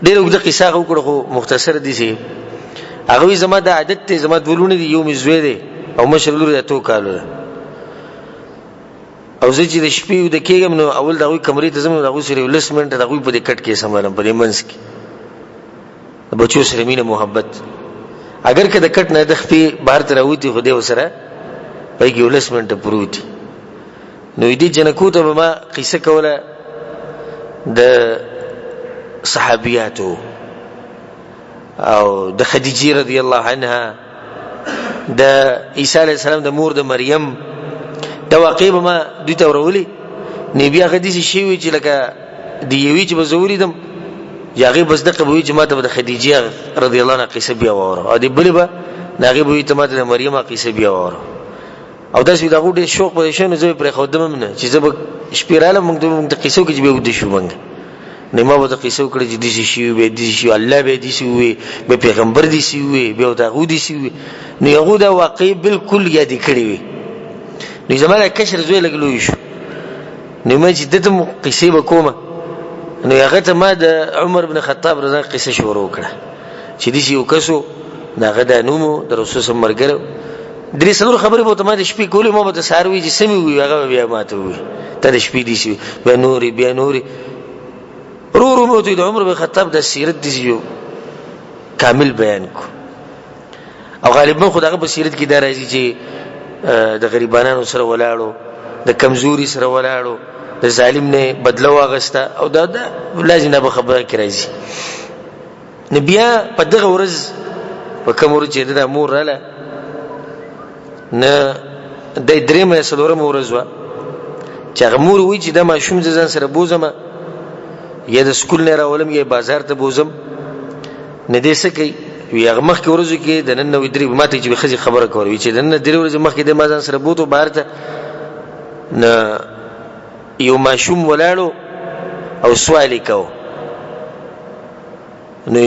ډېر وګړه قصه وکړه خو مختصر دي سي هغه زما د عادت ته زما دولونه دي یو مزوي دي او مشرلور ته تو کالو او زه چې د شپې د کېګم نو اول دغه کمرې ته زموږ دغه سره ولسمنت دغه په دې کټ کې سمالم په دې منځ کې بچو سره مینه محبت اگر که د کټ نه د خپې بهر ته راوتی خو دې وسره پای کې ولسمنت پروت نو دې جنکو ته ما قصه کوله د صحابياتو او د خدیجه رضی الله عنها د عیسی علی السلام د مور د مریم دا واقعي به ما دوی ته ورولي نبی هغه دي شي وی چې لکه دی یوی چې بزوري دم یاغي بس دغه وی چې ماته د خدیجه رضی الله عنها قصه بیا وره او دی بلی به ناغي وی ته ماته د مریم قصه بیا وره او داسې دغه ډېر شوق په شنو زه پر خودم نه چې زه شپیراله موږ د قصو کې به ود شو موږ نما به د قصو کړي چې دي شي به دي شي الله به دي شي به پیغمبر دي شي به دغه دي شي نو یو دا واقعي بالکل یاد کړی وي نو زمانه کشر زوی لګلوي شو نو ما چې دته قصې وکوم نو هغه ته ما د عمر بن خطاب رضی الله قصه شروع کړه چې دي یو کسو داغه د نومو د رسول صلی الله علیه وسلم درې څلور خبرې به ته ما د شپې کولې ما به ته ساروي چې سمي وي هغه بیا ماته وي ته د شپې دي شي بیا نوري رو مو ته د عمر بن خطاب د سیرت دي یو کامل بیان کو او غالبا خدای په سیرت کې دا راځي چې د غریبانو سره ولاړو د کمزوري سره ولاړو د ظالم نه بدلو واغسته او دا لازم نه خبره کې راځي نبیا په دغه ورځ په کوم ورځ چې د مور رااله نه د درېمه سلورم ورځ وا چې هغه مور وی چې د ماشوم ځان سره بوزم یا د سکول نه راولم یا بازار ته بوزم نه دې سکی وی هغه مخکې ورځو کې د نن نو درې ماته چې خزي خبره کوي چې د نن درې ورځې مخکې د مازان سره بوته بهر ته نه یو ماشوم ولاړو او سوال کو نو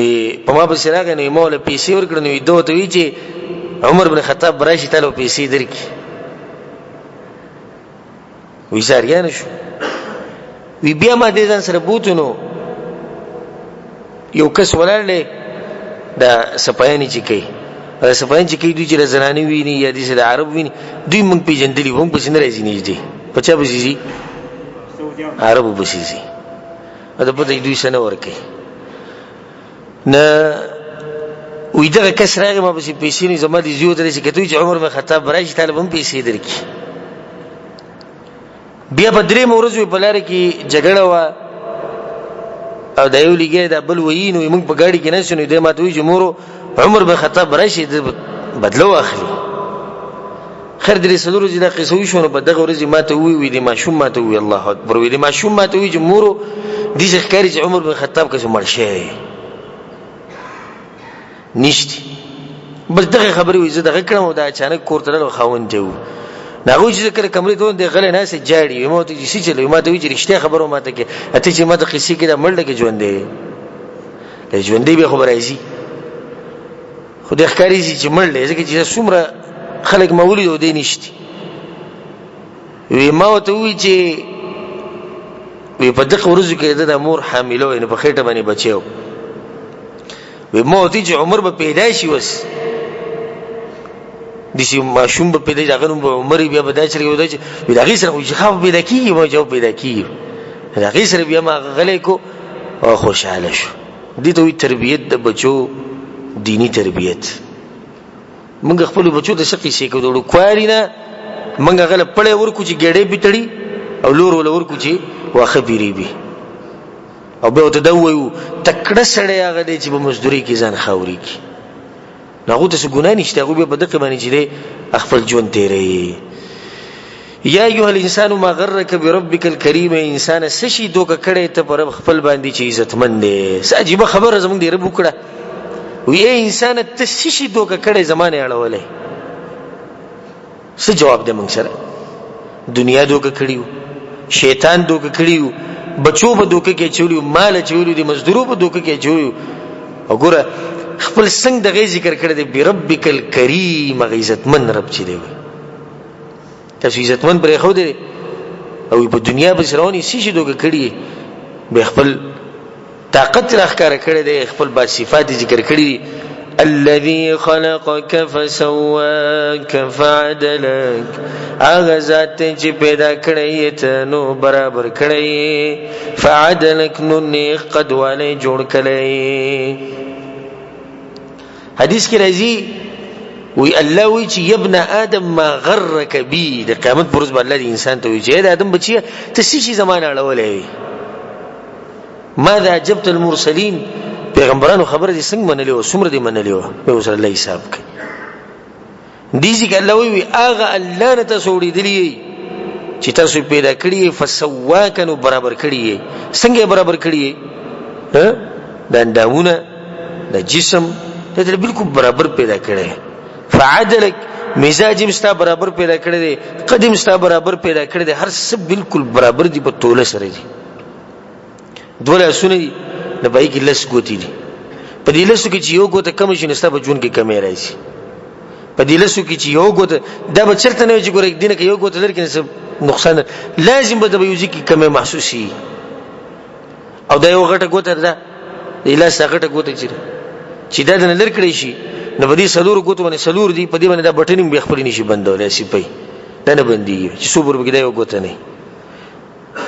په ما په سراغه نه مولا پیسې ورکړ نو دوه ته وی چې عمر بن خطاب براشي تعالی پیسې درکې وی زاریان شو وی بیا ما دې ځان سره بوتونو یو کس ولاړل دا سپایني چې کوي دا سپاین چې کوي دوی چې زنانه ویني یا دې سره عرب ویني دوی مونږ پیژندلی وونږ په سینه راځي نه دي پچا بسیږي عربو بسیږي دا په دې دوی سره ورکه نه وی دا کس راغی ما بس پیسې نه زما دي زیو درې چې کته چې عمر بن خطاب برایش طالب هم پیسې درکې بیا بدرې مورزو په لار کې جګړه وا او دا یو لګي دا بل وینو موږ په گاډي کې نه شنو دې ماته وی چې مورو عمر بن خطاب برایشي بدلو اخلي خیر دې سلور چې دا قصه وي شنو په دغه ورځ ماته وی دې ماشوم ماته وی الله اکبر وی دې ماشوم ماته وی چې مورو دې ښکاری چې عمر بن خطاب کې مرشه نشتی بس دغه خبرې وي زه دغه کړم دا اچانک کوړتل خاوند دی ناغو چې کله کمرې ته د غلې نه سي جاړي مو ته چې چلې ما ته وی چې رښتیا خبرو ماته کې اته چې ماته قصې کې دا مړل کې ژوند دی که ژوند دی به خبره شي خو د ښکاری چې مړل ځکه چې څومره خلک مولود ودی نشتی وی ما ته وی چې وی په دغه ورځو کې د مور حامله وي، په خېټه باندې بچیو. وی موتی چې عمر به پیدا شي وس دسی ماشوم به پیدا ځغنم به عمر بیا به دا چرګ ودا چې وی دغه سره خو خاف پیدا کیږي، ما جواب پیدا کیږي دغه سره بیا ما غلې کو او خوشاله شو. دي ته وی تربیت د بچو دینی تربیت. موږ خپل بچو ته شقي شي کوو کوارینا موږ غل پړې ورکو چې ګډې بیتړي او لور ول ورکو چې واخه پیری بي او به ته دوی تکړه سړی هغه دی چې په مزدوري کې ځان خاوري کی ناغو ته څه ګناه نشته، هغه به دغه باندې چې خپل ژوند تیري. یا ایها الانسان ما غرك بربك الكريم، انسان سشي دوکه کړي ته پر خپل باندې چې عزتمن دی. عجیب خبره زموږ دی رب وکړه، وی انسان ته سشي دوکه کړي زمانه اړولې. څه جواب دی موږ سره؟ دنیا دوکه کړیو، شیطان دوکه کړیو، بچو په دوکه کې چولیو، مال چولیو، دي مزدورو په دوکه کې چولیو. وګوره خپل څنګه دغه ذکر کړی دی بربک الکریم، عزتمن رب چې دی. تاسو عزتمن پرې خو دی او په دنیا په سرونی سشي دوکه کړی، به خپل طاقت راخکاره کړی دی، خپل با صفات ذکر کړی دی. الذي خلقك فسواك فعدلك، هغه ذات چې پیدا کړی ته نو برابر کړی، فعدلك نو نیک قدواله جوړ کړی. حدیث کې راځي وی الله وی چې ابن ادم ما غرك بي، د قیامت پر ورځ به الله دې انسان ته وی چې د ادم بچی ته شي زمانه اړولې. ماذا جبت المرسلين، پیغمبرانو خبره دي څنګه منلې او څومره دي منلې او به وسره الله حساب کوي. دي چې الله وی اغه الله نه تاسو وړي چې تاسو پیدا کړی فسواک نو برابر کړی. څنګه برابر کړی؟ د اندامونه د جسم ته بالکل برابر پیدا کړی. فعدلک مزاج مستا برابر پیدا کړی دی، قدم مستا برابر پیدا کړی دی، هر څه بالکل برابر دي په توله سره دي. دوله سونه دي نه پای کې لس ګوتی دي، په دې لسو کې چې یو ګوته کم شي نستا په جون کې کمې راځي. په دې لسو کې چې یو ګوته دا به چرته نه چې ګورې دینه کې یو ګوته لري کې نقصان لازم به د یوځي کې کمې محسوسي. او دا یو غټه ګوته ده اله سغټه ګوته چې دا نه لر کړی شي نو په دې سلور ګوتو باندې سلور دي، په دې باندې دا بټنیم به خپل نشي بندول شي، په دا نه بندي چې صبر بګدا یو ګوته نه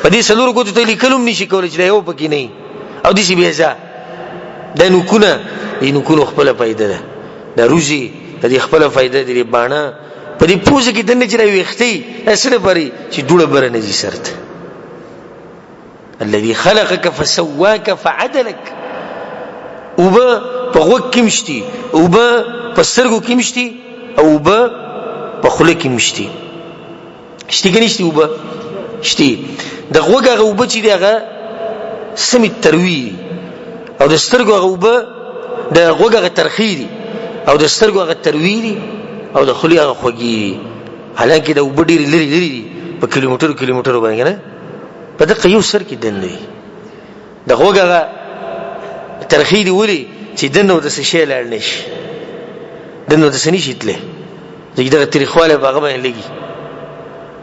په دې سلور ګوتو ته لیکلم نشي کولای چې دا یو پکې نه او دې شي بيځه دا نو کو خپل فائدہ ده، دا روزي دې خپل فائدہ دې باڼه په دې پوزه کې دنه چې راوي ختي اسره پري چې ډوړه بر نه دي سرت. الذي خلقك فسواك فعدلك، وبا په غوږ کې مشتي، وبا په سترګو کې مشتي، او وبا په خوله کې مشتي. شتي کې نشتي وبا شتي د غوږ هغه وبا چې هغه سمې تروي، او د سترګو هغه وبا د غوږ هغه ترخيري، او د سترګو هغه تروي، او د خولي هغه خوږي. حالانکه د وبا ډېر لري دي په کیلومتر باندې نه، په دغه یو سر کې دنه د غوږ هغه ترخيري ولي چې دنه د څه شی لاړ نشي، دنه د څه نشي تله دغه تاریخواله هغه باندې لګي.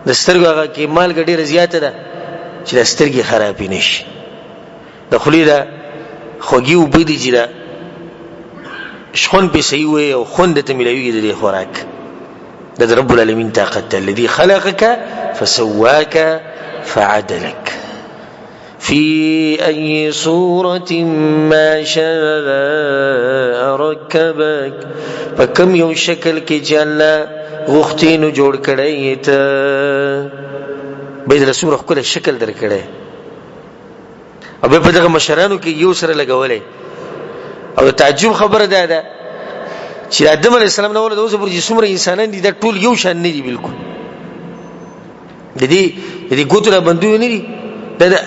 د سترګو هغه کې مالګه ډیره زیاته ده چې د سترګې خرابې نشي. د خولي دا خوږي وبدي چې دا شخون په صحیح وي او خوند ته ملوي د خوراک. د رب العالمین طاقت الذي خلقك فسواك فعدلك في أي صورة ما شاء ركبك، فكم یو شکل کې چې الله غوښتینو جوړ کړی ته به د رسول خپل شکل درکړي، او په دغه مشرانو کې یو سره لګولې. او تعجب خبره ده چې آدم علیه السلام نو له اوسه پر څومره انسانان دي دا ټول یو شان نه دي بالکل. د دې ګوتره بندوي نه دي، دا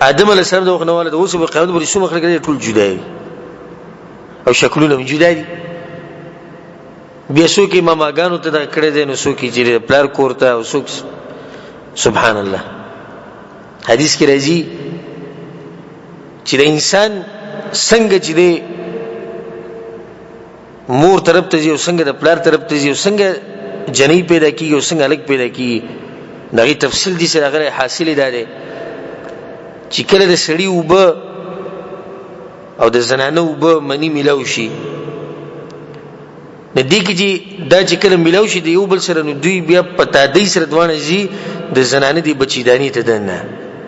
آدم علیه السلام دغه نواله د اوسه په قیامت پر څومره خلک ټول جدا دي او شکلونه جدا دي. بیا څوک ماماګانو ته دا کړی دی، نو څوک چې پلار کورته، او څوک سبحان الله. حدیث کې راځي چې د انسان څنګه چې د مور طرف ته ځي او څنګه د پلار طرف ته ځي او څنګه جنۍ پیدا کیږي او څنګه الګ پیدا کیږي، دغه تفصیل دي سره غره حاصل ده چې کله د سړی اوبه او د زنانه اوبه منی ملاو شي، نه دی کې چې دا چې کله ملاو شي د یو بل سره، نو دوی بیا په تادی سره دوانه زی د زنانه دی بچیدانی ته دنه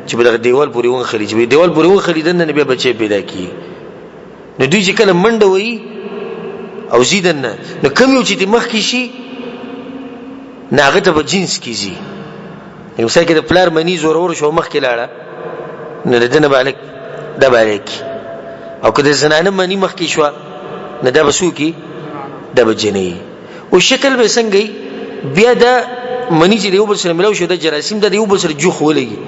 چې بلغه دیوال پورې ون خلی، چې دیوال پورې ون خلی دنه بیا بچی پیدا کی. نو دوی چې کله منډه وای او زیدنه، نو کوم یو چې مخ کې شي ناغه ته په جنس کیږي. مثال کې د پلار منی زورور شو مخ کې لاړه، نه دنه بالک دا بالک، او کله زنانه منی مخ کې شو نه دا بسو کی دا بجنی. او شکل به څنګه بیا دا منی چې یو بل سره ملاو شو د جراثیم د یو بل سره جوخ ولګي،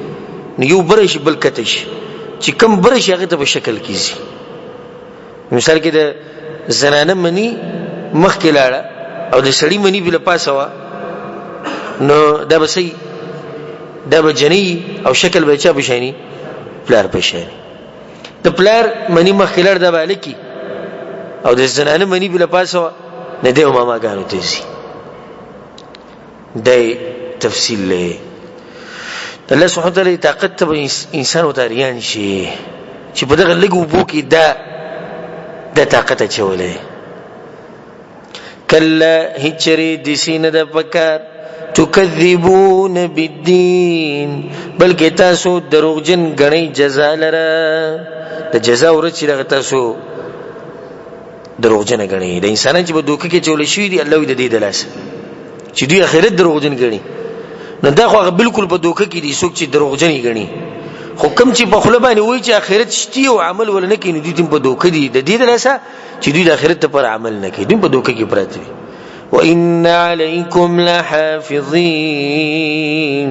نو یو برش بل کتش چې کم برش هغه ته په شکل کیږي. مثال کې د زنانه منی مخ کې لاړه او د سړی منی بل پاسه وا، نو دا بسې دا بجنی او شکل به چا بشانی پلار بشانی. د پلار منی مخ کې لاړ دا بالکی او د زنانه منی بل پاسه وا، نه دیو ماما غانو تیزی. دای تفصیل له الله سبحانه وتعالى طاقت ته انسان وتاریان شي چې په دغه لګو بو کې دا طاقت چولې. کله هچری د سینه د پکار تکذبون بالدین، بلکې تاسو دروغجن غنی جزا لره. د جزا ورچې دغه تاسو دروغجن غنی. د انسانان چې په دوکه کې چولې شوی دی الله دې دې دلاس چې دوی اخرت دروغجن غنی، نو دا خو بالکل په دوکه کې دي څوک چې دروغجنی غنی. خو کوم چې په خله باندې وایي چې اخرت شتي او عمل ولنه کوي، نو دوی تم په دوکه دي. د دې دلاسه چې دوی د اخرت پر عمل نه کوي، دوی په دوکه کې پراته دي. وان علیکم لحافظین،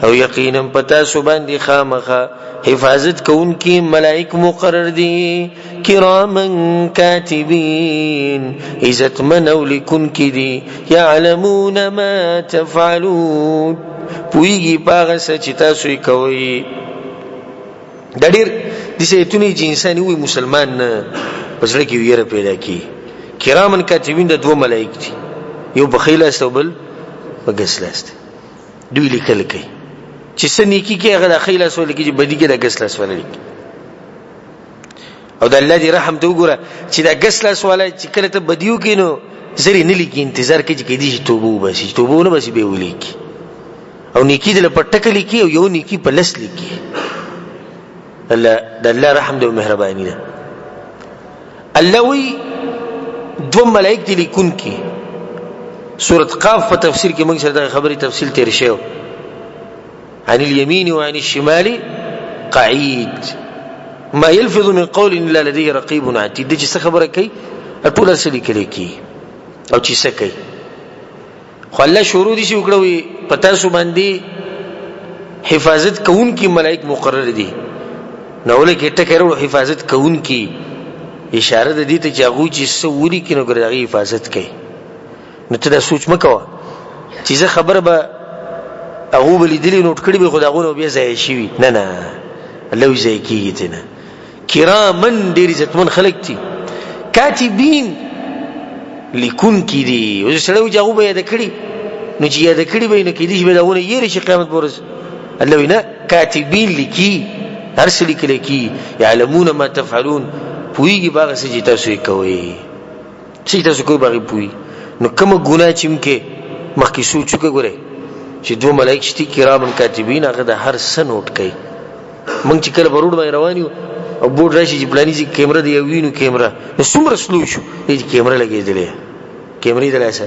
او یقینا پتا سو باندې خامخه حفاظت کوونکی ملائک مقرر دي، کرامن کاتبین، عزت منو لیکن کی دي، یعلمون ما تفعلون، پویږي پاغه چې تاسو یې کوي. د ډېر د سیتونی چې انسان وي مسلمان نه پسړه کې ویره پیدا کی. کرامن کاتبین د دوه ملائک دي، یو بخیل است او بل بغسلاست. دوی لیکل کوي چې سنیکی کې هغه د خیل سو لیکي، چې بدی کې د غسلاس ولا لیکي. او د الله دی رحم ته وګوره چې د غسلاس ولا چې کله ته بدیو کې نو زری نه لیکي، انتظار کوي چې کدي توبه وباسي، توبه نه باسي به ولیکي. او نیکی د پټک لیکي او یو نیکی په لس لیکي. الله د الله رحم دی او مهرباني ده. الله وی دو ملائک دي لیکون کی. سورة قاف په تفسیر کې موږ سره د خبرې تفصیل تیر شوی. عن اليمين وعن الشمال قعيد ما يلفظ من قول الا لديه رقيب عتيد. دې څه خبره کوي ټول اصلي کلی کی او چې څه کوي. خو الله شروع دي چې وکړوي پتا سو باندې حفاظت کوون کی ملائک مقرر دي. نو له کې ټکرو حفاظت کوون کی اشاره ده دي ته چې هغه چې سوري کې نو ګرځي حفاظت کوي. نو ته دا سوچ مکوه چې زه خبره به هغه بلیدلی نوٹ کړی به خداغونه بیا ځای شي. نه نه الله یې ځای کیږي نه. کرامن ډیر عزتمن خلق دي، کاتبین لیکون کی دي. او سره چې هغه به یاد کړی نو چې یاد کړی به نه کېدی چې داونه یې رشي قیامت پورز. الله وینا کاتبین لیکي، هر څه لیکل کی. یعلمون ما تفعلون، پویږي باغ څه چې تاسو کوي، چې تاسو کوی باغ پوی. نو کوم ګناه چې مکه مخکې سوچ وکړئ چې دوه ملائک شتي کرامن کاتبین، هغه د هر څه نوٹ کوي. مونږ چې کله بروډ باندې روان یو او بورډ راشي چې پلاني چې کیمرا دی وینو کیمرا نو څومره سلو شو دې کیمرا لګېدلې، کیمرې دراسه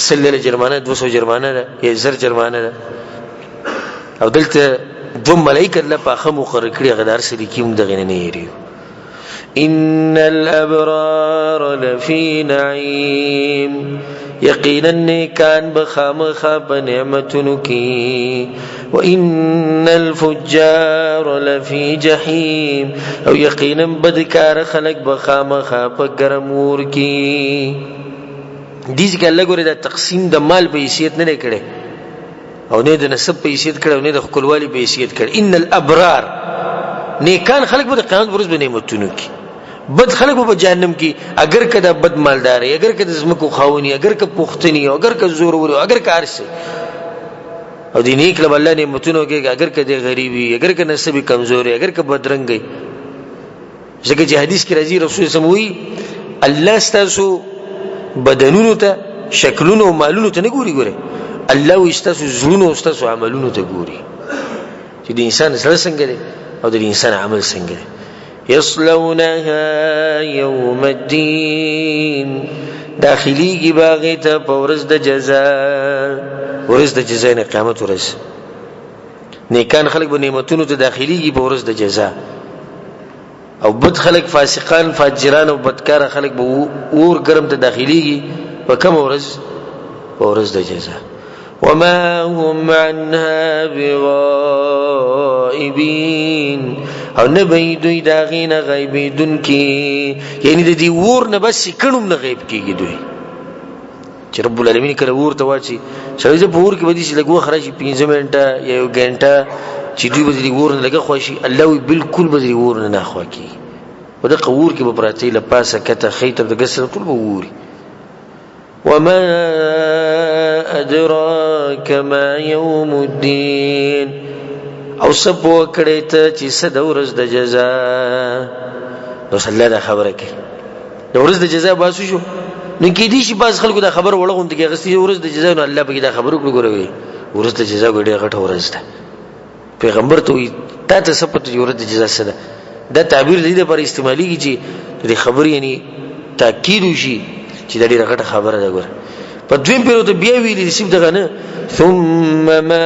سلله جرمانه 200 جرمانه ده یا 1000 جرمانه ده. او دلته دوه ملائک الله پاخه مقرر کړی هغه دار سړي کیوم دغه نه یریو. ان الابرار لفی نعیم، یقینا نیکان بخامخا بنعمتونو کی. وان الفجار لفی جحیم، او یقینا بدکار خلق بخامخا په ګرمور کی. دیږي که الله ګوره دا تقسیم د مال په حیثیت نه کړي او نه د نسب په حیثیت کړي او نه د خپلوالي په حیثیت کړي. ان الابرار نیکان خلق به د قیامت ورځ به نعمتونو کی، بد خلق به جهنم کی. اگر کدا بد مالدار اگر کدا زمکو خاونی اگر ک پختنی اگر ک زور ور اگر ک ارسه او دې نیک له الله نعمتونو کې اگر کده غریبي اگر کده نسبی کمزوري اگر کده بدرنګي ځکه چې حدیث کې راځي رسول سموي الله ستاسو بدنونو ته شکلونو او مالونو ته نه ګوري الله وستاسو زړونو او ستاسو عملونو ته ګوري چې د انسان سره څنګه دی او د انسان عمل څنګه دی یصلونها یوم الدین داخليږي باغې ته په ورځ د جزاء ورځ د جزاء نه قیامت ورځ نیکان خلق به نعمتونو ته داخليږي په ورځ د جزاء او بد خلق فاسقان فاجران او بدکار خلق به اور ګرم ته داخليږي په کوم ورځ په ورځ د جزاء وما هم عنها بغائبين او نه به دوی دا غینه غیبیدون کی یعنی د دې ور نه بس کڼم نه غیب کیږي دوی چې رب العالمین کله ور ته واچي سړی چې پور کې بدی چې لګو خراشي 15 منټه یا یو غنټه چې دوی به دې ور نه لګه خوشي الله وی بالکل به دې ور نه خوا کی په دغه ور کې به پراتی لپاسه کته خیته د ګسر ټول به ووري وما ادراك ما يوم الدين او سب وکړی ته چې صد ورځ د جزاء نو صلی الله خبره کوي د ورځ د جزاء باسو شو نو کې دي چې باز خلکو دا خبر وړغون ته غستی ورځ د جزاء نو الله به دا خبر وکړي ګوروي ورځ د جزاء ګډه غټه ورځ ده پیغمبر ته تا ته سپت ورځ د جزاء سره دا تعبیر دې پر استعمالي کی چې د خبر یعنی تاکید وشي چې دا ډیره غټه خبره ده ګور په دویم پیرو ته بیا ویلې سیب دغه نه ثم ما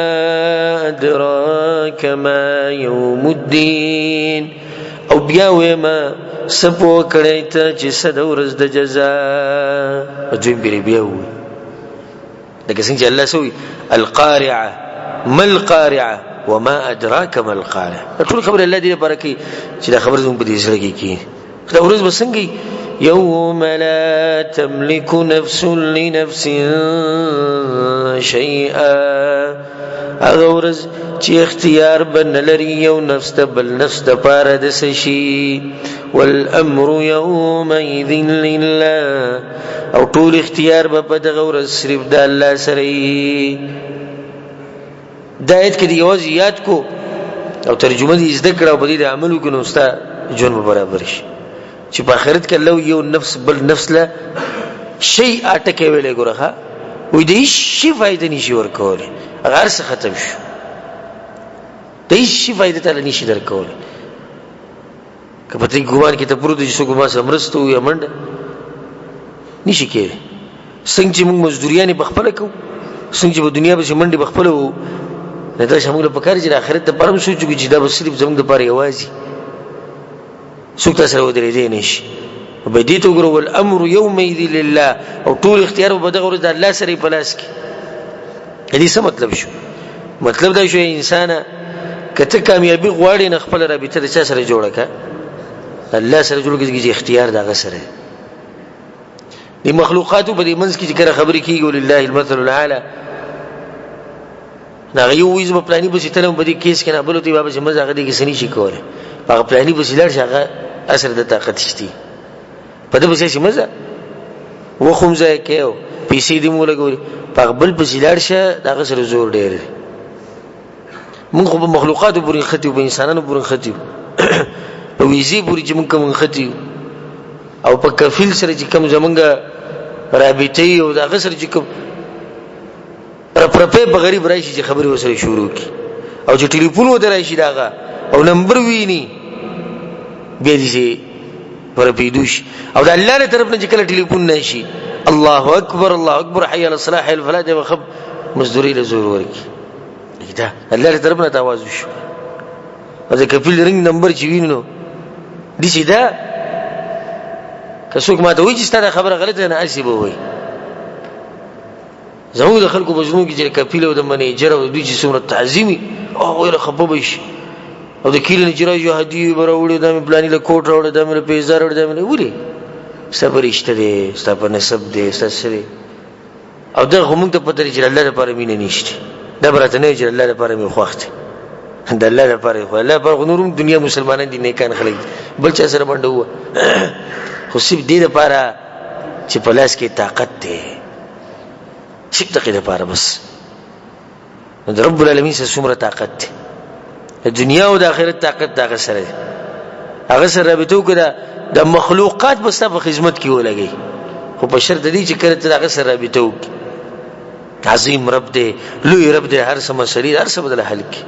ادراك ما يوم الدين او بیا وېما سپو کړی ته چې صد ورځ د جزاء په دویم پیرو بیا وې دغه څنګه الله سوې القارعه ما القارعه وما ادراك ما القارعه ټول خبر الله دې برکې چې دا خبر زموږ په دې سره کې دا ورځ بسنګي يوم لا تملك نفس لنفس شيئا اغورز چې اختیار بن لري یو نفس ته بل نفس د پاره د سشي والامر يومئذ لله او ټول اختیار به دغه ورځ صرف د الله سره دا ایت کې یوازې یاد کو او ترجمه دې زده کړه او په دې عمل وکړو نو ستا جون برابر شي چې په آخرت کې الله یو نفس بل نفس له شی اٹکه ویلې ګورخه وې دې شي فائدې نشي ورکول غیر څه ختم شو دې شي فائدې ته نشي درکول کله ته ګومان کې ته پرو دې شو ګما سمرستو یا منډه نشي کېږي څنګه چې موږ مزدوریانه بخپل کو څنګه چې په دنیا به منډه بخپل وو نه دا شامل په کار چې آخرت ته پرم سوچو چې دا به صرف زموږ د پاره یوازي سوکتا سره ودرې دي نشي به دې ته ګورو الامر يومئذ لله او ټول اختیار به دغه ورځ د الله سره په لاس کې دې څه مطلب شو مطلب دا شو انسان کته کامیابی غواړي نه خپل رابطه د چا سره جوړه کا الله سره جوړ کېږي اختیار دغه سره دي مخلوقاتو په دې منځ کې چې خبرې کیږي ولله المثل الاعلى دا یو ویز په پلاني په ستنه په دې کیس کې نه بلوتي بابا چې مزه غدي کې سني شي کوله هغه پلاني په سیلر شغه اثر د طاقت شتي په دې په شي مزه و خمزه کېو پیسې دې مولا ګوري په بل په سیلر شه دا سره زور ډېر موږ په مخلوقاتو پورې ختی او په انسانانو پورې ختی په ویزي پورې چې موږ کوم ختی او په کفیل سره چې کوم زمونږه رابطه او دا غسر چې کوم پرپه په غریب راشي چې خبرې وسره شروع کی او چې ټلیفون وته راشي داغه او نمبر ویني به دې پر پیدوش او د الله له طرف نه چې کله ټلیفون نشي الله اکبر حي على الصلاه حي الفلاح دی وخب مزدوري له زور ورکی دا الله له طرف نه تواضع شو او د کفیل رنګ نمبر چې وینو دي چې دا که څوک ماته وایي چې ستاسو خبره غلطه نه اسی به وایي زموږ د خلکو بجنو کې چې کفیل او د منیجر او دوی چې څومره تعظیمي او ویل خپه شي او د کیل نه جرای جو هدیه براوړي د پلاني له کوټ راوړي د مل پیزار راوړي د مل وړي صبر اشتره ستاسو نسب دې ستاسو او دا هم ته پته چې الله لپاره مين نشته دا برته نه چې الله لپاره مې خوښته د الله لپاره خو الله پر نورم دنیا مسلمانان دي نیکان خلک بل چا سره باندې هوا خو سیب دې لپاره چې پلاس کې طاقت ده شپ تقید لپاره بس د رب العالمین سره څومره طاقت دی د دنیا او د آخرت طاقت د هغه سره دی هغه سره رابطه وکړه د مخلوقات به ستا په خدمت کې ولګي خو په شرط دی چې کله ته هغه سره رابطه وکړي عظیم رب دی لوی رب دی هر څه مسلې هر څه بدله حل کړي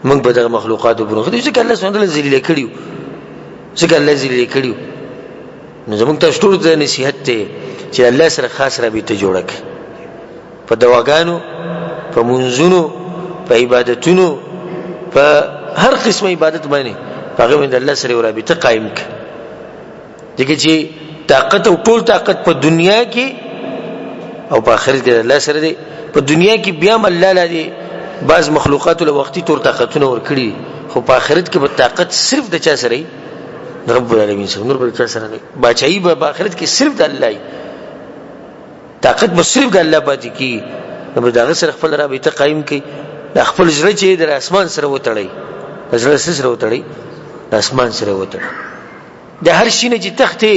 موږ به دغه مخلوقات وبنو خو ځکه الله سبحانه وتعالی ذلیل کړیو ځکه الله ذلیل کړیو نو زموږ ته ټول ته نصیحت دی چې الله سره خاص رابطه جوړه کړي په دواګانو په منځونو په عبادتونو په هر قسمه عبادت باندې هغه باندې الله سره رابطه قائم کړي دغه چې طاقت او ټول طاقت په دنیا کې او په آخرت کې الله سره دی په دنیا کې بیا الله لري بعض مخلوقات له وختي تور طاقتونه ور کړی خو په آخرت کې به طاقت صرف د چا سره رب العالمین سره نور بل چا سره نه بچای به آخرت کې صرف د الله طاقت به صرف د الله پاتې کی نو دا سره خپل رابطه قائم کی د خپل ژوند چې د اسمان سره وتړي د ژوند سره وتړي د اسمان سره وتړي د هر شي نه چې تختې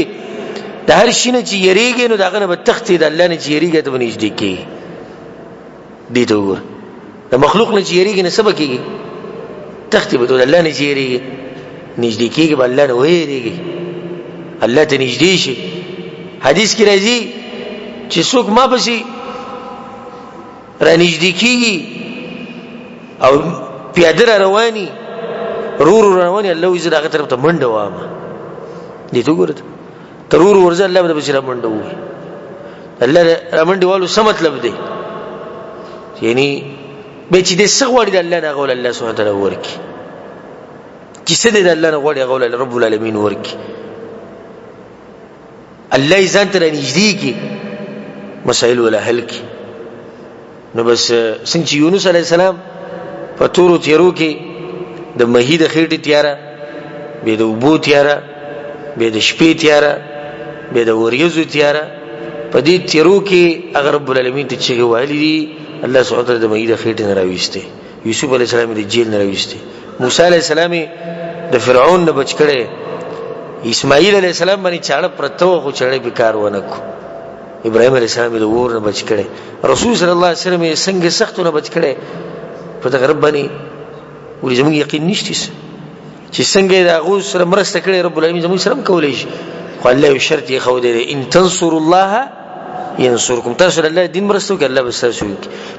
د هر شي نه چې یریږي نو داغه نه به تختې د الله نه چې یریږي ته بنځ دي کی دي ته وګور د مخلوق نه چې یریږي نه سبا کیږي تختې به د الله نه چې یریږي نږدې کیږي به الله نه وېریږي الله ته نږدې شي حدیث کې راځي چې څوک ما پسې را نږدې کیږي او پیاده رواني رور رواني الله یې زړه طرف ته منډه وامه دې ته ګورته ترور ورځ الله به بشرا منډه وي الله را منډه والو څه مطلب دی یعنی به چې دې څه غواړي د الله نه غول الله سبحانه وتعالى ورکی چې څه دې د الله نه غواړي غول رب العالمین ورکی الله یې ځان ته نږدې کی مسائل ولا حل کی نو بس څنګه چې یونس علی السلام په تورو تیرو کې د مهید خېټه تیارا به د وبو تیارا به د شپې تیارا به د وریځو تیارا په دې تیرو کې اگر رب العالمین ته چې وایلی دي الله سبحانه وتعالی د مهید خېټه نه راويسته یوسف علی السلام د جیل نه راويسته موسی علی السلام د فرعون نه بچ کړي اسماعیل علی السلام باندې چاړه پرتو خو چاړه بیکار ونه کو ابراهيم عليه السلام د ور نه بچ کړي رسول صلی الله علیه وسلم څنګه سختونه بچ کړي په دغه رب باندې ولې زموږ یقین نشته چې څنګه دا غو سره مرسته کړي رب العالمین زموږ سره کولای شي خو الله یو شرط یې خو دې ان تنصروا الله ينصركم تاسو الله دین مرسته کوي الله بس تاسو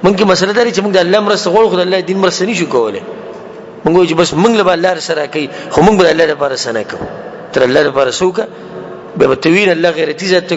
مونږه مسله دا چې موږ د الله مرسته غواړو خو د الله دین مرسته نشو کولای مونږ چې بس موږ له الله سره کوي خو موږ د الله لپاره سره کوو تر الله لپاره سوکا به تویل الله غیرتی ذات